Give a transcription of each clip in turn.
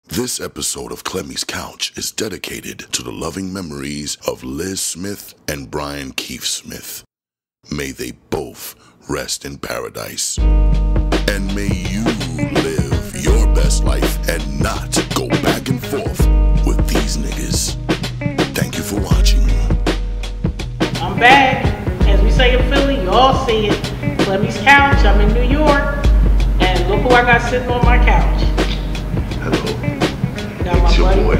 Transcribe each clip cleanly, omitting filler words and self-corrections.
This episode of Clemy's Couch is dedicated to the loving memories of Liz Smith and Brian Keith Smith. May they both rest in paradise. And may you live your best life and not go back and forth with these niggas. Thank you for watching. I'm back. As we say in Philly, y'all see it. Clemy's Couch. I'm in New York. And look who I got sitting on my couch. Hello. It's your boy.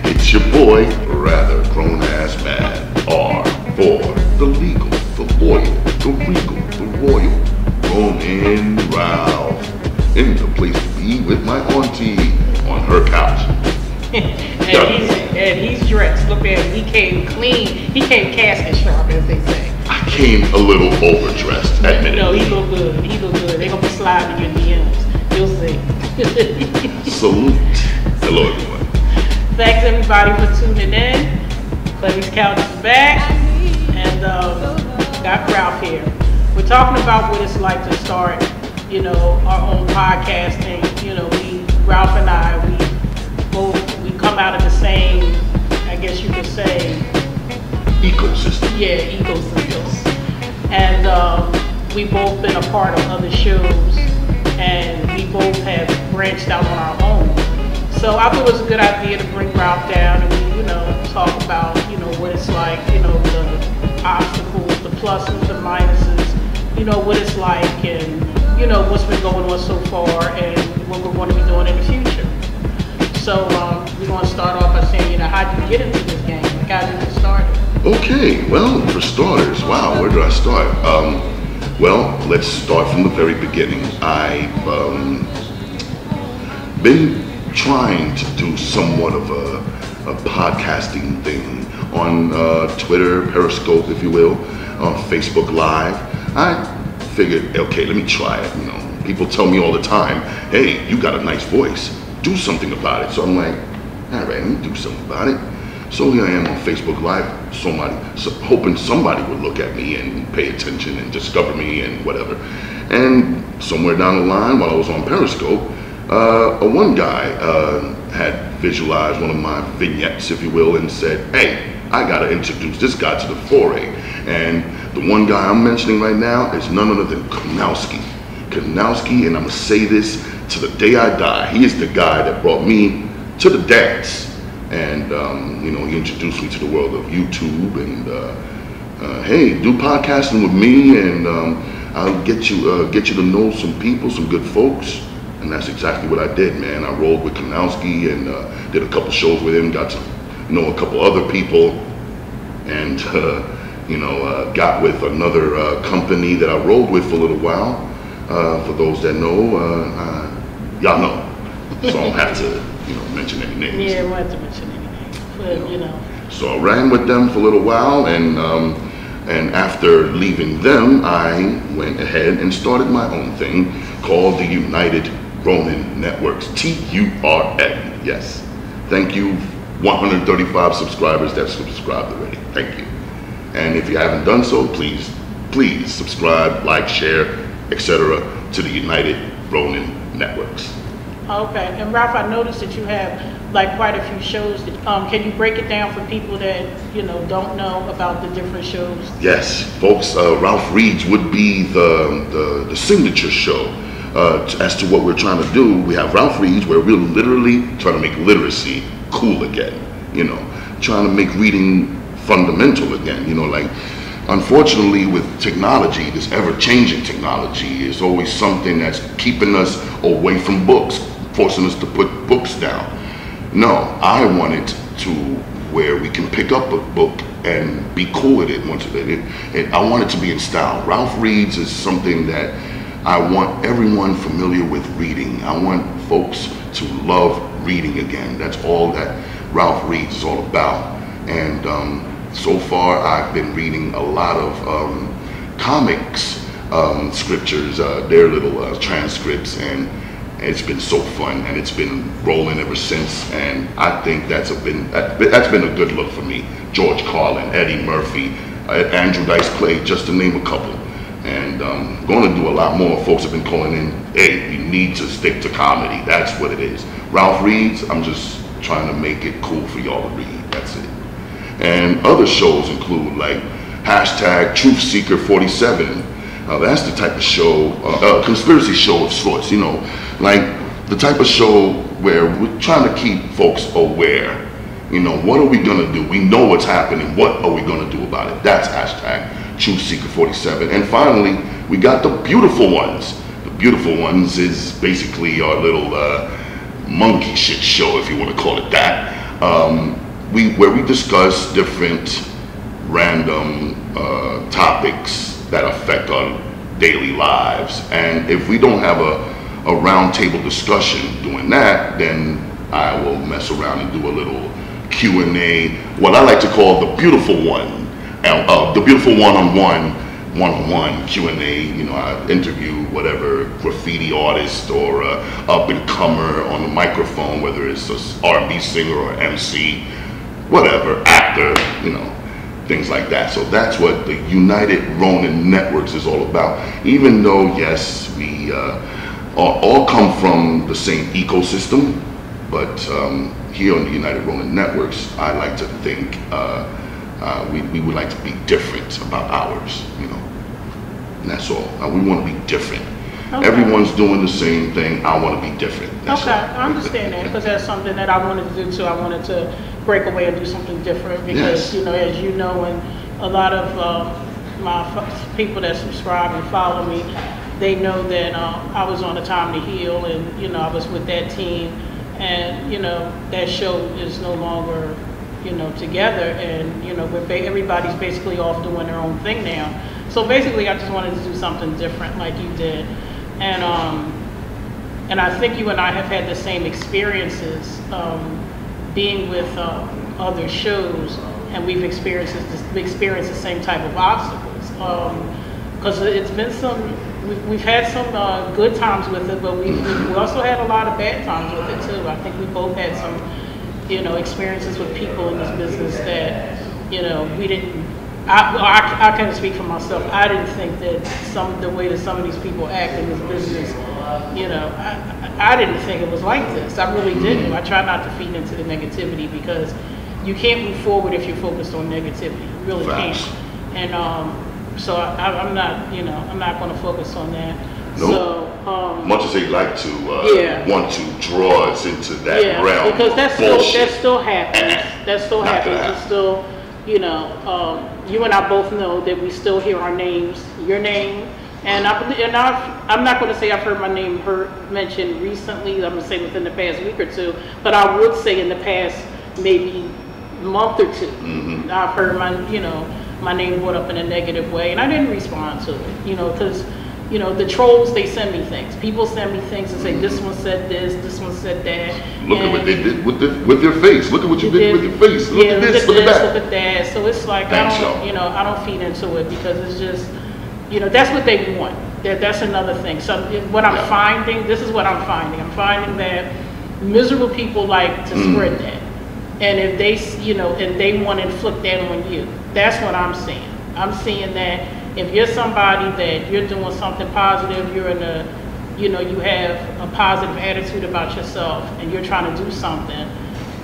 It's your boy, rather grown-ass man. R for the legal, the loyal, the regal, the royal. Ronin Ralph. In the place to be with my auntie on her couch. and he's dressed. Look at him. He came clean. He came casket sharp, as they say. I came a little overdressed, admittedly. No, he look good. He look good. They're going to be sliding your DMs. You'll see. Salute. Hello, everyone. Thanks, everybody, for tuning in. Clemy's Couch is back. And got Ralph here. We're talking about what it's like to start, our own podcasting. Ralph and I, we come out of the same, I guess you could say, ecosystem. Yeah, ecosystems. And we both been a part of other shows, and we both have branched out on our own. So I thought it was a good idea to bring Ralph down and we, talk about, what it's like, the obstacles, the pluses, the minuses, what it's like, and what's been going on so far, and what we're going to be doing in the future. So we're going to start off by saying, how did you get into this game? How did you start it? Okay, well, for starters, wow, where did I start? Well, let's start from the very beginning. I've been trying to do somewhat of a podcasting thing on Twitter, Periscope, if you will, on Facebook Live. I figured, okay, let me try it. People tell me all the time, hey, you got a nice voice. Do something about it. So I'm like, all right, let me do something about it. So here I am on Facebook Live, hoping somebody would look at me and pay attention and discover me and whatever. And somewhere down the line, while I was on Periscope, one guy had visualized one of my vignettes, if you will, and said, hey, I gotta introduce this guy to the foray. And the one guy I'm mentioning right now is none other than Kanowski. Kanowski, and I'm gonna say this to the day I die, he is the guy that brought me to the dance. And, he introduced me to the world of YouTube and, hey, do podcasting with me and I'll get you to know some people, some good folks. And that's exactly what I did, man. I rolled with Kanowski and did a couple shows with him, got to know a couple other people, and, got with another company that I rolled with for a little while. For those that know, y'all know. So I don't have to, mention any names. Yeah, I don't have to mention any names, but, So I ran with them for a little while, and after leaving them, I went ahead and started my own thing called the United Ronin Networks, TURN, yes. Thank you, 135 subscribers that subscribed already, thank you. And if you haven't done so, please subscribe, like, share, etc. to the United Ronin Networks. Okay, and Ralph, I noticed that you have quite a few shows. Can you break it down for people that don't know about the different shows? Yes, folks. Ralph Reads would be the signature show as to what we're trying to do. We have Ralph Reads, where we're literally trying to make literacy cool again. Trying to make reading fundamental again. Unfortunately, with technology, this ever-changing technology is always something that's keeping us away from books, forcing us to put books down. No, I want it to where we can pick up a book and be cool with it. I want it to be in style. Ralph Reads is something that I want everyone familiar with reading. I want folks to love reading again. That's all that Ralph Reads is all about. And so far, I've been reading a lot of comics, scriptures, their little transcripts, and it's been so fun, and it's been rolling ever since. And I think that's been a good look for me. George Carlin, Eddie Murphy, Andrew Dice Clay, just to name a couple. And going to do a lot more. Folks have been calling in, hey, we need to stick to comedy. That's what it is. Ralph reads, I'm just trying to make it cool for y'all to read. That's it. And other shows include like hashtag Truth Seeker 47. That's the type of show, conspiracy show of sorts, you know, like the type of show where we're trying to keep folks aware. You know, what are we gonna do? We know what's happening. What are we gonna do about it? That's hashtag Truth Seeker 47. And finally, we got the Beautiful Ones. The Beautiful Ones is basically our little monkey shit show, if you want to call it that. Where we discuss different random topics that affect our daily lives. And if we don't have a round table discussion doing that, then I will mess around and do a little Q&A, what I like to call the Beautiful One, the Beautiful one-on-one Q&A. You know, I interview whatever graffiti artist or up-and-comer on the microphone, whether it's an R&B singer or MC, whatever, actor, you know, things like that. So that's what the United Ronin Networks is all about. Even though, yes, we all come from the same ecosystem, but here on the United Ronin Networks, I like to think we would like to be different about ours, you know, and that's all. We want to be different. Okay. Everyone's doing the same thing. I want to be different. That's okay, all. I understand that, because that's something that I wanted to do too. I wanted to break away and do something different because, yes, you know, as you know, and a lot of my people that subscribe and follow me, they know that I was on A Time to Heal, and, you know, I was with that team, and, you know, that show is no longer, you know, together, and, you know, everybody's basically off doing their own thing now. So basically, I just wanted to do something different like you did. And I think you and I have had the same experiences being with other shows, and we've experienced the same type of obstacles. Because it's been we've had some good times with it, but we also had a lot of bad times with it too. I think we both had some, you know, experiences with people in this business that, you know, we didn't. I can't speak for myself. I didn't think that the way that some of these people act in this business, you know, I didn't think it was like this. I really didn't. I try not to feed into the negativity, because you can't move forward if you're focused on negativity. You really can't. And so I'm not, you know, I'm not going to focus on that. Nope. So much as they like to want to draw us into that realm, because that still happens. That still happens. It's still, you know, you and I both know that we still hear our names, your name, and I'm not going to say I've heard my name mentioned recently. I'm going to say within the past week or two, but I would say in the past maybe month or two, I've heard my name brought up in a negative way, and I didn't respond to it, you know, because, you know, the trolls, they send me things. People send me things and say, this one said this one said that. Look at what they did with their face. Look at what you did with your face. Look at this, look at that. Look at that. So it's like, I don't feed into it, because it's just, you know, that's what they want. That's another thing. So what I'm finding, this is what I'm finding. I'm finding that miserable people like to spread that. And if they, you know, and they want to inflict that on you. That's what I'm seeing. I'm seeing that if you're somebody that you're doing something positive, you're in a, you know, you have a positive attitude about yourself, and you're trying to do something,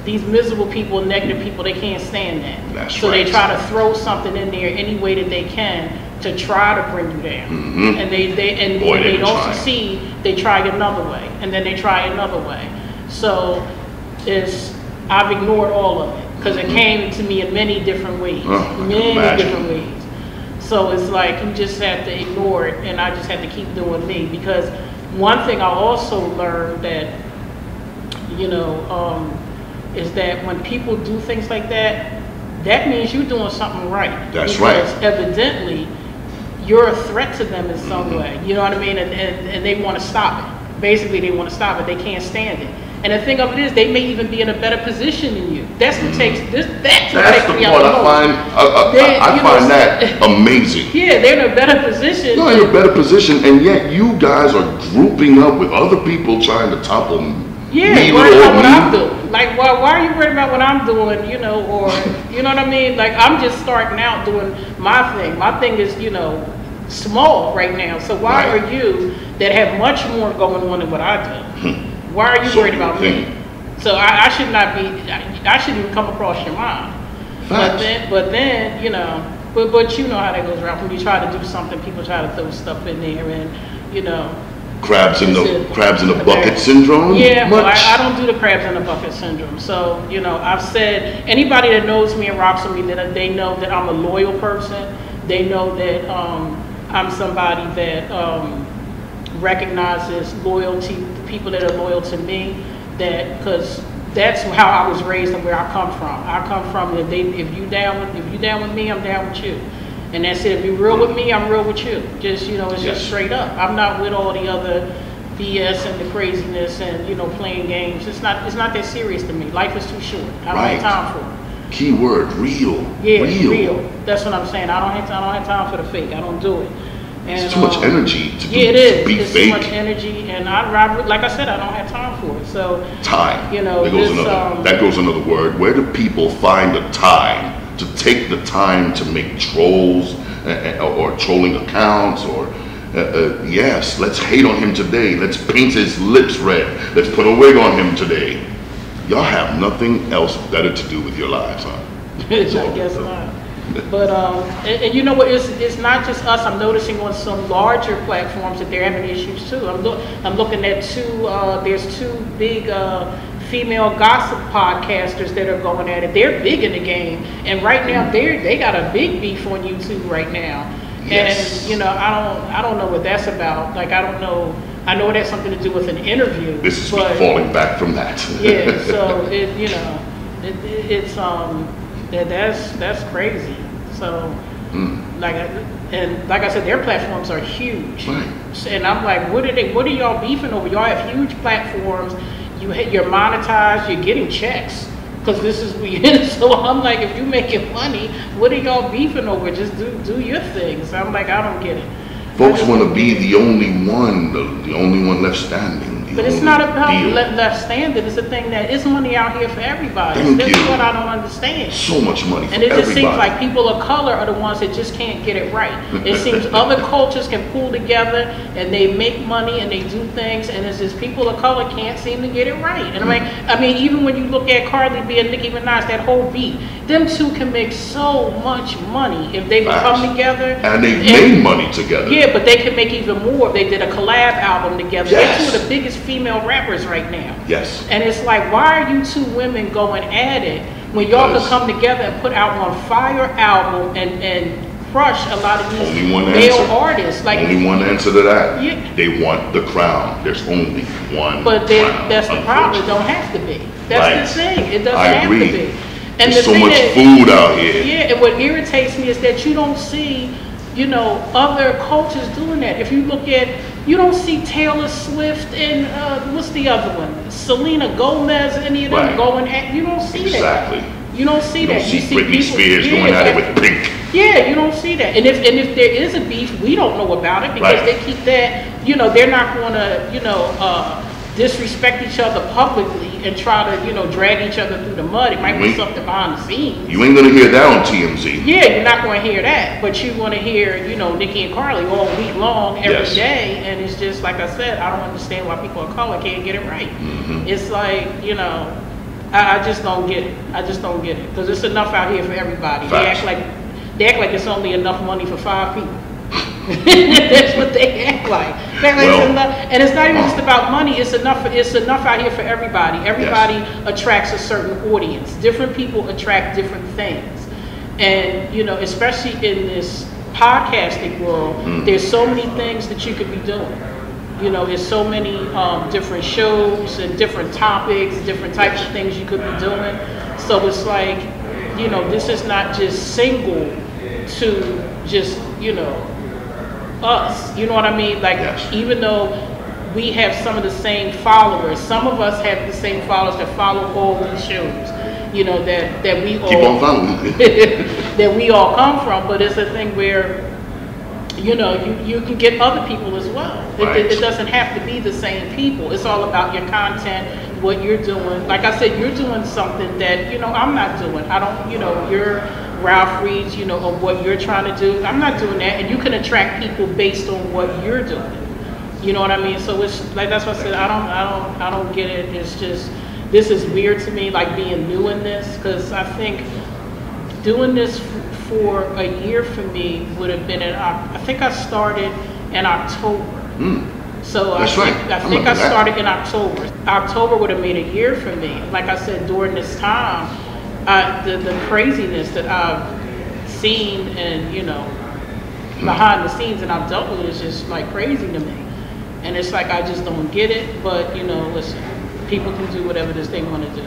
these miserable people, negative people, they can't stand that. That's so right. They try to throw something in there any way that they can to try to bring you down. And when they don't succeed, they try another way, and then they try another way. So I've ignored all of it, because it came to me in many different ways, different ways. So it's like you just have to ignore it, and I just have to keep doing me. Because one thing I also learned that, you know, is that when people do things like that, that means you're doing something right. That's right. Because evidently you're a threat to them in some way. You know what I mean? And they want to stop it. Basically, they want to stop it. They can't stand it. And the thing of it is, they may even be in a better position than you. That's what takes this. That's what takes me out the most. I find that amazing. Yeah, they're in a better position. You're in a better position, and yet you guys are grouping up with other people trying to topple me. Yeah, worried about what I'm doing. Like, why are you worried about what I'm doing? You know, or you know what I mean? Like, I'm just starting out doing my thing. My thing is, you know, small right now. So why are you that have much more going on than what I do? Why are you worried about me? So I should not be. I shouldn't even come across your mind. But then, you know, but you know how that goes around. When you try to do something, people try to throw stuff in there, and you know. Crabs in the bucket syndrome? Yeah, well, I don't do the crabs in the bucket syndrome. So, you know, I've said, anybody that knows me and rocks with me, that they know that I'm a loyal person. They know that I'm somebody that recognizes loyalty, the people that are loyal to me, that, because that's how I was raised and where I come from. I come from, if you down with me, I'm down with you. And that's it. If you're real with me, I'm real with you. Just, you know, it's just straight up. I'm not with all the other BS and the craziness and, you know, playing games. It's not that serious to me. Life is too short. I don't have time for it. Key word, real. Yeah, real. That's what I'm saying. I don't have time for the fake. I don't do it. And, it's too much energy to it is. Be it's fake. Too much energy, and like I said, I don't have time for it. So time. You know, that goes another word. Where do people find the time to take the time to make trolls or trolling accounts or yes, let's hate on him today. Let's paint his lips red. Let's put a wig on him today. Y'all have nothing else better to do with your lives, huh? I guess not. But and you know what? It's not just us. I'm noticing on some larger platforms that they're having issues too. I'm looking at there's two big female gossip podcasters that are going at it. They're big in the game, and right now they got a big beef on YouTube right now. Yes. And you know, I don't know what that's about. Like, I don't know. I know it has something to do with an interview. This is falling back from that. Yeah. So that's crazy. So like I said, their platforms are huge. Right. And I'm like, what are y'all beefing over? Y'all have huge platforms. You're monetized. You're getting checks because this is weird. So I'm like, if you're making money, what are y'all beefing over? Just do your thing. So I'm like, I don't get it. Folks want to be the only one left standing. But it's not about left standing. It's a thing that it's money out here for everybody. This is what I don't understand. So much money for everybody. And it just seems like people of color are the ones that just can't get it right. It seems other cultures can pull together and they make money and they do things, and it's just people of color can't seem to get it right. And I mean, even when you look at Cardi B and Nicki Minaj, that whole beat, them two can make so much money if they would come together. And they made money together. Yeah, but they could make even more if they did a collab album together. Yes. They're two of the biggest female rappers right now. Yes. And it's like, why are you two women going at it when y'all could come together and put out one fire album and crush a lot of these male artists? Like, only one answer to that. Yeah. They want the crown. There's only one. But that's the problem. It don't have to be. That's the thing. It doesn't have to be. And there's so much food out here. Yeah, and what irritates me is that you don't see, you know, other cultures doing that. If you look at, you don't see Taylor Swift and what's the other one? Selena Gomez, any of them going at, you don't see that. You don't see that. You see Britney Spears going at it with Pink. Yeah, you don't see that. And if there is a beef, we don't know about it because they keep that, you know, they're not going to, you know, disrespect each other publicly and try to, you know, drag each other through the mud. It might be something behind the scenes. You ain't gonna hear that on TMZ. Yeah, you're not gonna hear that, but you're gonna hear, you know, Nicki and Carly all week long, every day, and it's just like I said, I don't understand why people of color can't get it right. It's like, you know, I just don't get it. I just don't get it because it's enough out here for everybody. They act like it's only enough money for 5 people. That's what they act like. And it's not even just about money. It's enough out here for everybody. Everybody attracts a certain audience. Different people attract different things. And, you know, especially in this podcasting world, there's so many things that you could be doing. You know, there's so many different shows and different topics, different types of things you could be doing. So it's like, you know, this is not just single to just, you know, us, you know what I mean? Like, even though we have some of the same followers, some of us have the same followers that follow all these shows, you know, that we all keep on following that we all come from. But it's a thing where, you know, you can get other people as well. It doesn't have to be the same people. It's all about your content, what you're doing. Like I said, you're doing something that, you know, I'm not doing. I don't, you know, you're Ralph reads, you know, of what you're trying to do. I'm not doing that, and you can attract people based on what you're doing. You know what I mean? So it's like, that's what I said. I don't get it. It's just, this is weird to me, like being new in this, because I think doing this for a year for me would have been I think I started in October. So I think I started in October. October would have made a year for me. Like I said, during this time, the craziness that I've seen and, you know, behind the scenes that I've dealt with is just like crazy to me. And it's like, I just don't get it. But, you know, listen, people can do whatever it is they want to do.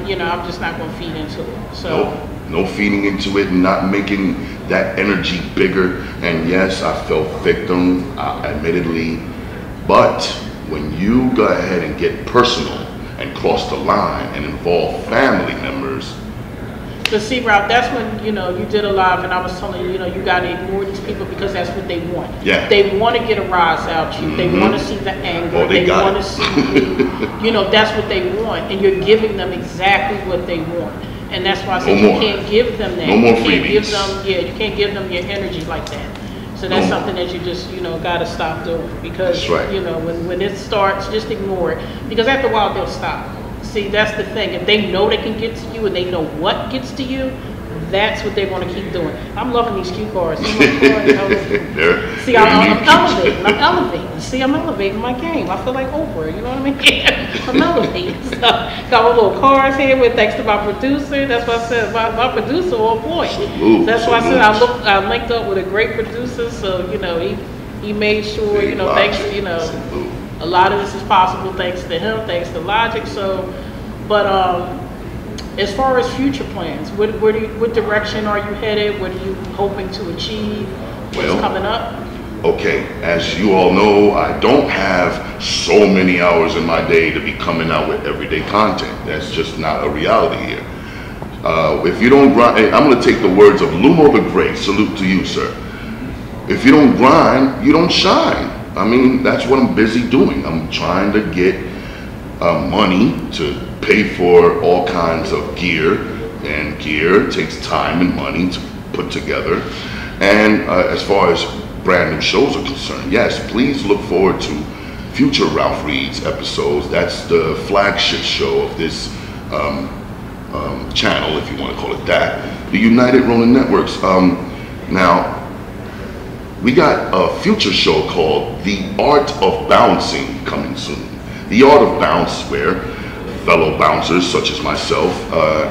You know, I'm just not going to feed into it. So. No feeding into it, not making that energy bigger. And yes, I felt victim, admittedly. But when you go ahead and get personal and cross the line and involve family members. But see, Ralph, that's when, you know, you did a live and I was telling you, you know, you got to ignore these people because that's what they want. Yeah. They want to get a rise out you. They want to see the anger. They want to see you. You know, that's what they want. And you're giving them exactly what they want. And that's why I said you can't give them that. No more freebies. You can't give them your energy like that. So that's something that you just, you know, got to stop doing. Because, you know, when it starts, just ignore it. Because after a while, they'll stop. See, that's the thing. If they know they can get to you and they know what gets to you, that's what they want to keep doing. I'm loving these cue cards. See, I'm elevating. See, I'm elevating my game. I feel like Oprah, you know what I mean? I'm elevating. So, got my little cards here with thanks to my producer. That's what I said. My producer on point. That's why I said I linked up with a great producer. So, you know, he made sure, you know, thanks, you know, a lot of this is possible thanks to him, thanks to Logic. So, but as far as future plans, what direction are you headed? What are you hoping to achieve? What's coming up? Okay, as you all know, I don't have so many hours in my day to be coming out with everyday content. That's just not a reality here. If you don't grind, I'm going to take the words of Lumo the Great. Salute to you, sir. If you don't grind, you don't shine. I mean, that's what I'm busy doing. I'm trying to get money to pay for all kinds of gear, and gear takes time and money to put together. And as far as brand new shows are concerned, yes, please look forward to future Ralph Reads episodes. That's the flagship show of this channel, if you want to call it that, the United Ronin Networks. Now, we got a future show called The Art of Bouncing coming soon. The Art of Bounce, where fellow bouncers such as myself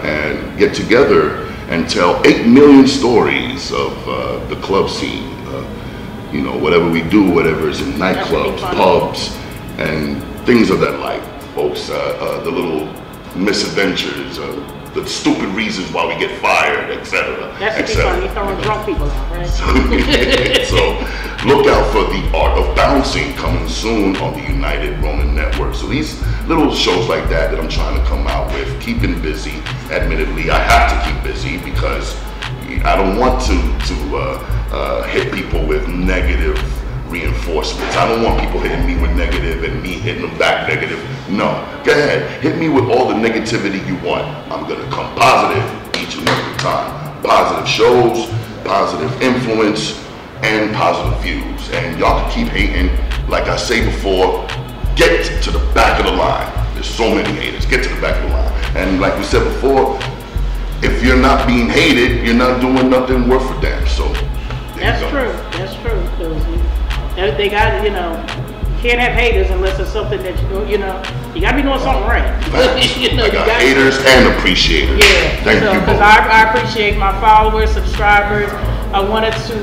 and get together and tell 8 million stories of the club scene. You know, whatever we do, whatever is in nightclubs, pubs, and things of that like, folks. The little misadventures, the stupid reasons why we get fired, etc. That's fun. You're throwing drunk people out, right? So look out for The Art of Bouncing coming soon on the United Ronin Network. So these little shows like that I'm trying to come out with, keeping busy. Admittedly, I have to keep busy because I don't want to hit people with negative reinforcements. I don't want people hitting me with negative and me hitting them back negative. No, go ahead, hit me with all the negativity you want. I'm gonna come positive each and every time. Positive shows, positive influence, and positive views. And y'all can keep hating. Like I say before, get to the back of the line. There's so many haters. Get to the back of the line. And like we said before, if you're not being hated, you're not doing nothing worth a damn. So that's true. That's true. They got, you know, you can't have haters unless it's something that you know, you got to be doing something right. You know, I got haters and appreciators. Yeah. Thank you. Because I appreciate my followers, subscribers. I wanted to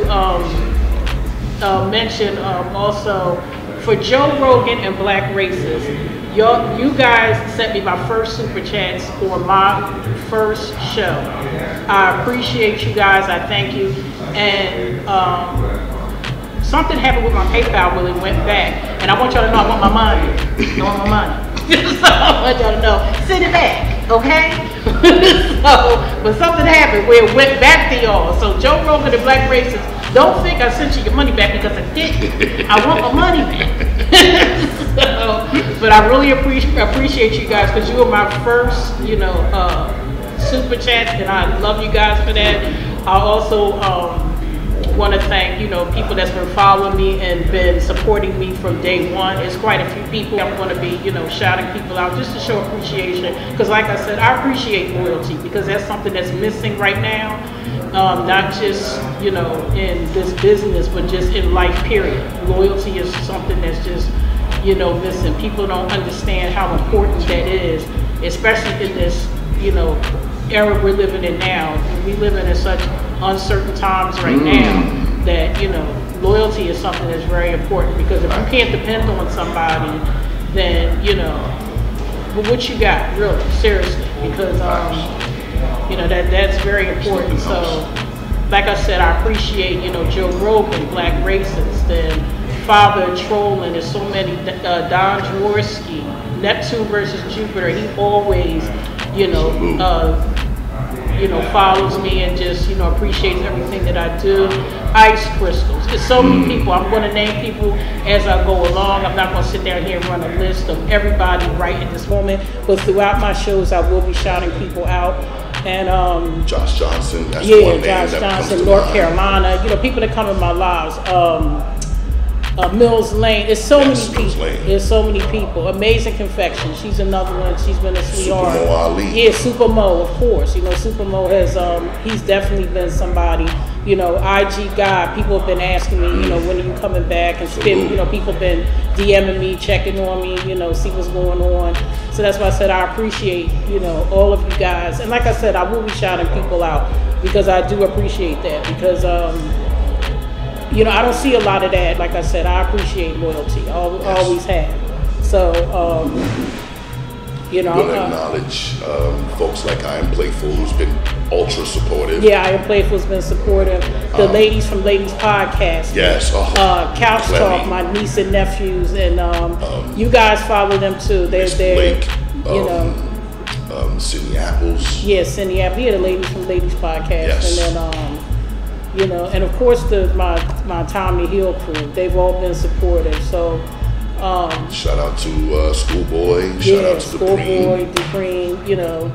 mention also for Joe Rogan and Black Racists. You guys sent me my first super chats for my first show. I appreciate you guys. I thank you. And something happened with my PayPal when it went back. And I want y'all to know I want my money. I want my money. So I want y'all to know, send it back, okay? But something happened where it went back to y'all. So Joe Rogan and Black Racists, don't think I sent you your money back because I didn't. I want my money back. But I really appreciate you guys because you were my first, you know, super chats, and I love you guys for that. I also want to thank, you know, people that's been following me and been supporting me from day one. It's quite a few people. I'm going to be, you know, shouting people out just to show appreciation, because like I said, I appreciate loyalty, because that's something that's missing right now. Not just, you know, in this business, but just in life, period. Loyalty is something that's just, you know, missing. People don't understand how important that is, especially in this, you know, era we're living in now. We live in such uncertain times right now that, you know, loyalty is something that's very important, because if you can't depend on somebody, then, you know, well, what you got, really, seriously, because you know, that's very important. So, like I said, I appreciate, you know, Joe Rogan, Black Racist, and Father Trolling. There's so many, Don Jaworski, Neptune versus Jupiter. He always, you know, follows me and just, you know, appreciates everything that I do. Ice Crystals. There's so many people. I'm going to name people as I go along. I'm not going to sit down here and run a list of everybody right at this moment. But throughout my shows, I will be shouting people out. And Josh Johnson, that's yeah, one name Josh that comes Johnson, to North mind. Carolina. You know, people that come in my lives. Mills Lane. There's so many people. There's so many people. Amazing Confection. She's another one. She's been a sweetheart. Super Mo Ali. Yeah, Super Mo, of course. You know, Super Mo has he's definitely been somebody. You know, IG guy. People have been asking me, you know, when are you coming back and spin. You know, people have been DMing me, checking on me. You know, see what's going on. So that's why I said I appreciate, you know, all of you guys. And like I said, I will be shouting people out, because I do appreciate that, because you know, I don't see a lot of that. Like I said, I appreciate loyalty. Always have. So, you know, I'm going to acknowledge folks like I Am Playful, who's been ultra supportive. Yeah, I Am Playful's been supportive. The ladies from Ladies Podcast. Yes. Couch Clemy. Talk, my niece and nephews, and you guys follow them too. They're Blake, you know, Sydney Apples. Yeah, Cindy Apple. Yeah, the ladies from Ladies Podcast, Yes. and then you know, and of course my Tommy Hill crew. They've all been supportive. So shout out to Schoolboy. Shout out to Schoolboy, Dupreen. You know,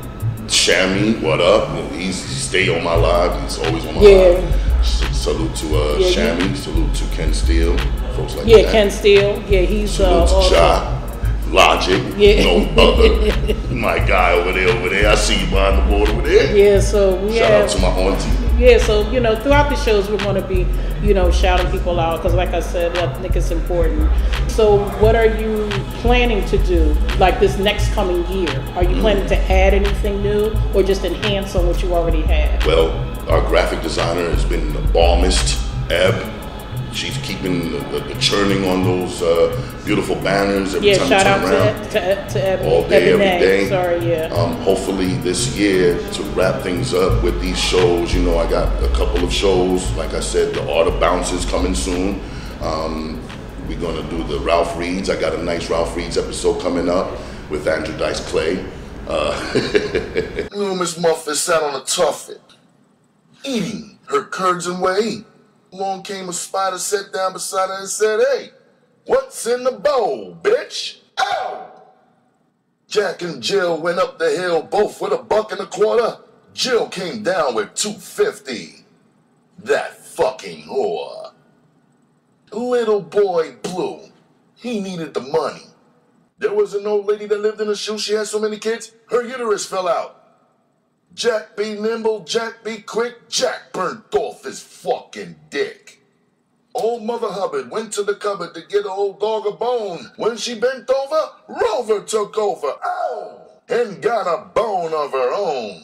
Shammy, what up? He's stay on my live. He's always on my live. Salute to Shammy. Salute to Ken Steele. Folks like that. Yeah, Ken Steele. Yeah, he's salute to Ja. Logic. Yeah. No other. My guy over there. I see you behind the board over there. Yeah, so we shout out to my auntie. Yeah, so, you know, throughout the shows, we're going to be, you know, shouting people out, because like I said, I think it's important. So what are you planning to do, like this next coming year? Are you planning to add anything new, or just enhance on what you already have? Well, our graphic designer has been the bombest, Eb. She's keeping the churning on those beautiful banners every time you turn around. to Eb. All day, every day. Sorry, yeah. Hopefully this year, to wrap things up with these shows, you know, I got a couple of shows. Like I said, the Art of Bounce is coming soon. We're going to do the Ralph Reads. I got a nice Ralph Reads episode coming up with Andrew Dice Clay. Miss Muffet sat on a tuffet, eating her curds and whey. Along came a spider, sat down beside her and said, "Hey, what's in the bowl, bitch?" Ow! Jack and Jill went up the hill, both with $1.25. Jill came down with $2.50. That fucking whore. Little boy Blue, he needed the money. There was an old lady that lived in a shoe. She had so many kids, her uterus fell out. Jack be nimble, Jack be quick, Jack burnt off his fucking dick. Old Mother Hubbard went to the cupboard to get an old dog a bone. When she bent over, Rover took over, ow, and got a bone of her own.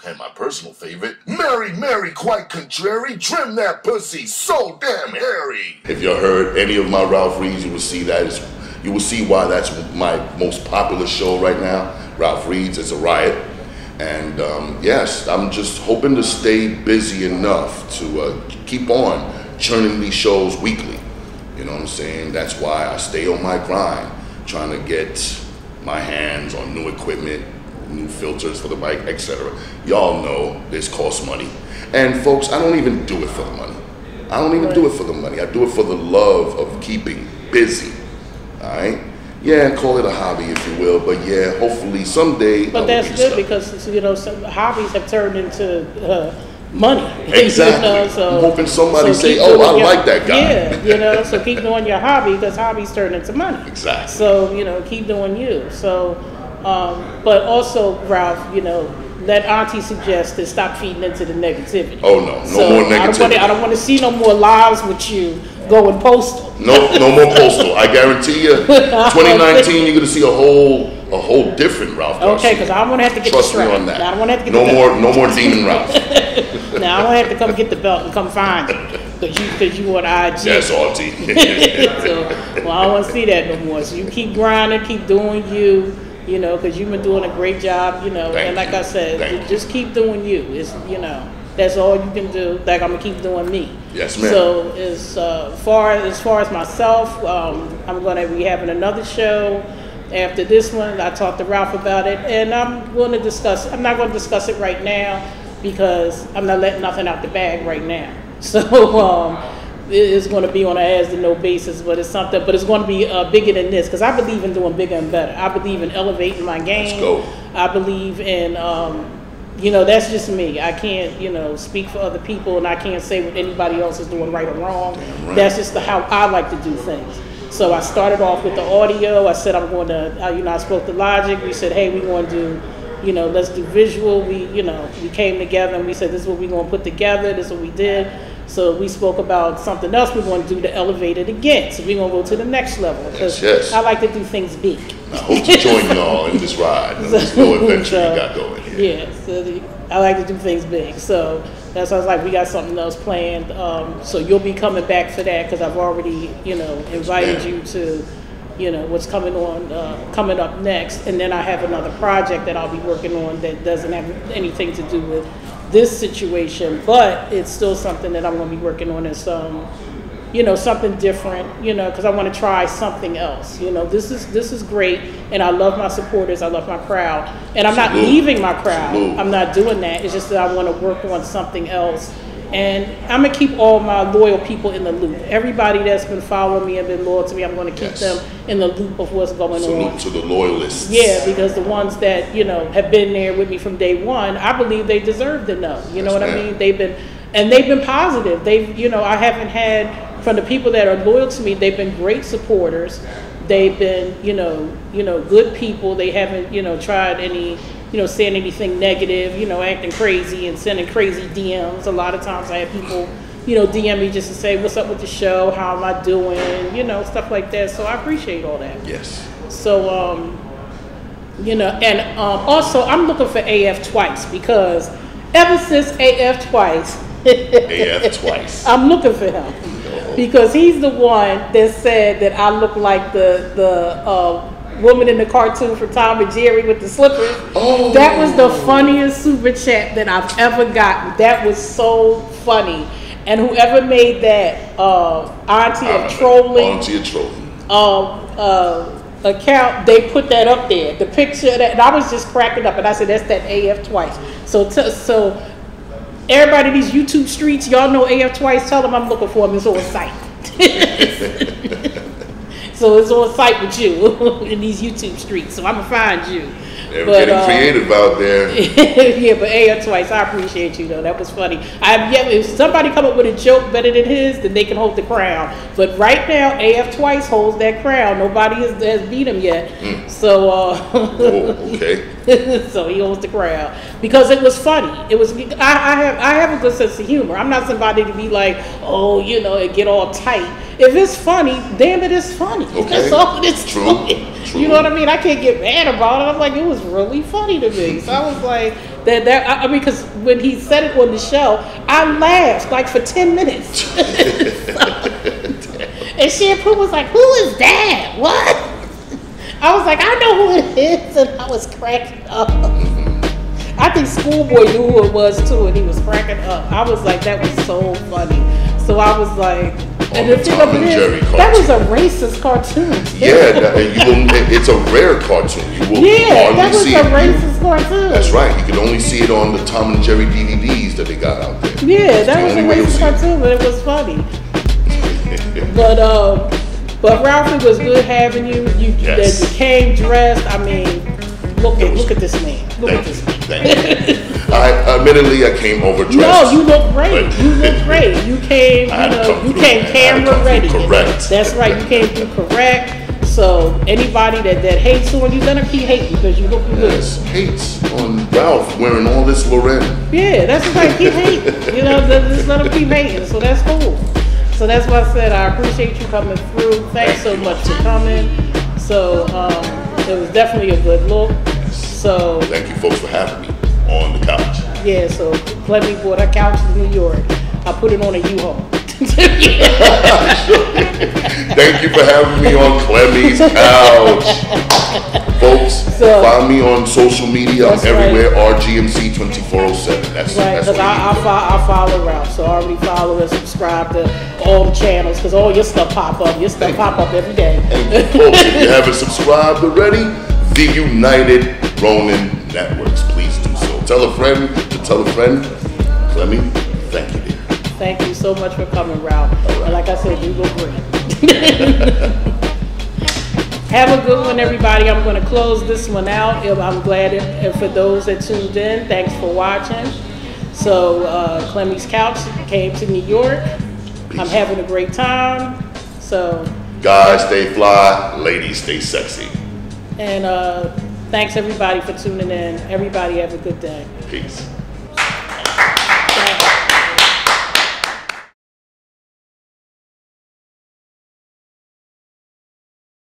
And my personal favorite, Mary, Mary, quite contrary, trim that pussy so damn hairy. If you heard any of my Ralph Reads, you will see why that's my most popular show right now. Ralph Reads is a riot. And yes, I'm just hoping to stay busy enough to keep on churning these shows weekly. You know what I'm saying? That's why I stay on my grind, trying to get my hands on new equipment, new filters for the mic, etc. Y'all know this costs money. And folks, I don't even do it for the money. I don't even do it for the money. I do it for the love of keeping busy. All right? Yeah, call it a hobby, if you will. But yeah, hopefully someday. But that's good because, you know, some hobbies have turned into money. Exactly. You know, so, I'm hoping somebody say, "Oh, I like that guy." Yeah, you know, so keep doing your hobby because hobbies turn into money. Exactly. So, you know, keep doing you. So, but also, Ralph, you know, let Auntie suggest to stop feeding into the negativity. Oh no, more negativity. I don't want to see no more lives with you going postal. No more postal. I guarantee you, 2019, you're gonna see a whole different Ralph Garcia. Okay, because I don't want to have to get Trust the strap. me on that. Now, I don't want to have to get no more demon Ralph. Now I don't have to come get the belt and come find you because you on IG. Yes, Auntie. So, well, I don't want to see that no more. So you keep grinding, keep doing you. You know, because you've been doing a great job. You know, and like I said, just keep doing you. It's, you know, that's all you can do. Like I'm gonna keep doing me. Yes, ma'am. So as far as myself, I'm gonna be having another show after this one. I talked to Ralph about it, and I'm going to discuss. I'm not going to discuss it right now because I'm not letting nothing out the bag right now. So it's going to be on an as-to-know basis, but it's something. But it's going to be bigger than this because I believe in doing bigger and better. I believe in elevating my game. Let's go. I believe in. You know, that's just me. I can't, you know, speak for other people, and I can't say what anybody else is doing right or wrong. Right. That's just how I like to do things. So I started off with the audio. I said I'm going to, you know, I spoke to Logic. We said, hey, we're going to do, you know, let's do visual. We came together and we said, this is what we're going to put together. This is what we did. So we spoke about something else we're going to do to elevate it again. So we're going to go to the next level because yes. I like to do things big. I hope to join y'all in this ride, this little adventure you got going here. Yeah, so I like to do things big. So that's why I was like, we got something else planned. So you'll be coming back for that because I've already, you know, invited you to, you know, what's coming up next. And then I have another project that I'll be working on that doesn't have anything to do with this situation, but it's still something that I'm going to be working on as you know, something different, you know, because I want to try something else. You know, this is great, and I love my supporters, I love my crowd, and I'm not leaving my crowd. I'm not doing that. It's just that I want to work on something else, and I'm gonna keep all my loyal people in the loop. Everybody that's been following me and been loyal to me, I'm going to keep them in the loop of what's going on. Salute to the loyalists. Yeah, because the ones that, you know, have been there with me from day one, I believe they deserve to know. You know what I mean? They've been positive. They've, you know, I haven't had. From the people that are loyal to me, they've been great supporters. They've been, you know, good people. They haven't, you know, tried any, you know, saying anything negative, you know, acting crazy and sending crazy DMs. A lot of times I have people, you know, DM me just to say, what's up with the show? How am I doing? You know, stuff like that. So I appreciate all that. Yes. So, you know, and also I'm looking for AF Twice because ever since AF Twice, I'm looking for him. Because he's the one that said that I look like the woman in the cartoon for Tom and Jerry with the slippers. Oh. That was the funniest super chat that I've ever gotten. That was so funny. And whoever made that Auntie of Trolling account, they put that up there. The picture of that, and I was just cracking up. And I said, that's that AF Twice. So everybody in these YouTube streets, y'all know AF Twice. Tell them I'm looking for him. It's on site. So it's on site with you in these YouTube streets. So I'm going to find you. They're getting creative out there. Yeah, but AF Twice, I appreciate you, though. That was funny. If somebody come up with a joke better than his, then they can hold the crown. But right now, AF Twice holds that crown. Nobody has beat him yet. So, okay. So he holds the crown because it was funny. It was. I have a good sense of humor. I'm not somebody to be like, oh, you know, and get all tight. If it's funny, damn it, it's funny. Okay. That's all it is. True. You know what I mean? I can't get mad about it. I'm like, it was really funny to me. So I was like, I mean, because when he said it on the show, I laughed like for 10 minutes. And Shampoo was like, who is that? What? I was like, I know who it is, and I was cracking up. I think Schoolboy knew who it was too, and he was cracking up. I was like, that was so funny. So I was like, and the thing of it is, that was a racist cartoon. Yeah, it's a rare cartoon. That was a racist cartoon. That's right. You can only see it on the Tom and Jerry DVDs that they got out there. Yeah, that was a racist cartoon, but it was funny. But But Ralph, it was good having you. You came dressed. I mean, look at this man. Look at this man. Thank you. Admittedly, I came overdressed. No, you look great. You look great. You came, you came camera ready. Correct. That's right. You came through correct. So anybody that hates on you, gonna keep hating because you look good. Yes, hates on Ralph wearing all this Lauren. Yeah, that's right. Keep hating. You know, just let them keep hating. So that's cool. So that's why I said I appreciate you coming through. Thanks so much for coming. So it was definitely a good look. So thank you folks for having me on the couch. Yeah, so Clemy bought her couch in New York. I put it on a U-Haul. Thank you for having me on Clemy's couch. Folks, find me on social media. I'm everywhere, RGMC 2407. That's right, because I follow Ralph, so I already follow and subscribe to all the channels, because all your stuff pop up. Your stuff pop up every day. And folks, if you haven't subscribed already, the United Ronin Networks, please do so. Tell a friend to tell a friend. Clemy, thank you, dear. Thank you so much for coming, Ralph. Right. And like I said, you look great. Have a good one, everybody. I'm going to close this one out. I'm glad for those that tuned in. Thanks for watching. So, Clemy's Couch came to New York. Peace. I'm having a great time. So, guys, stay fly. Ladies, stay sexy. And thanks, everybody, for tuning in. Everybody have a good day. Peace.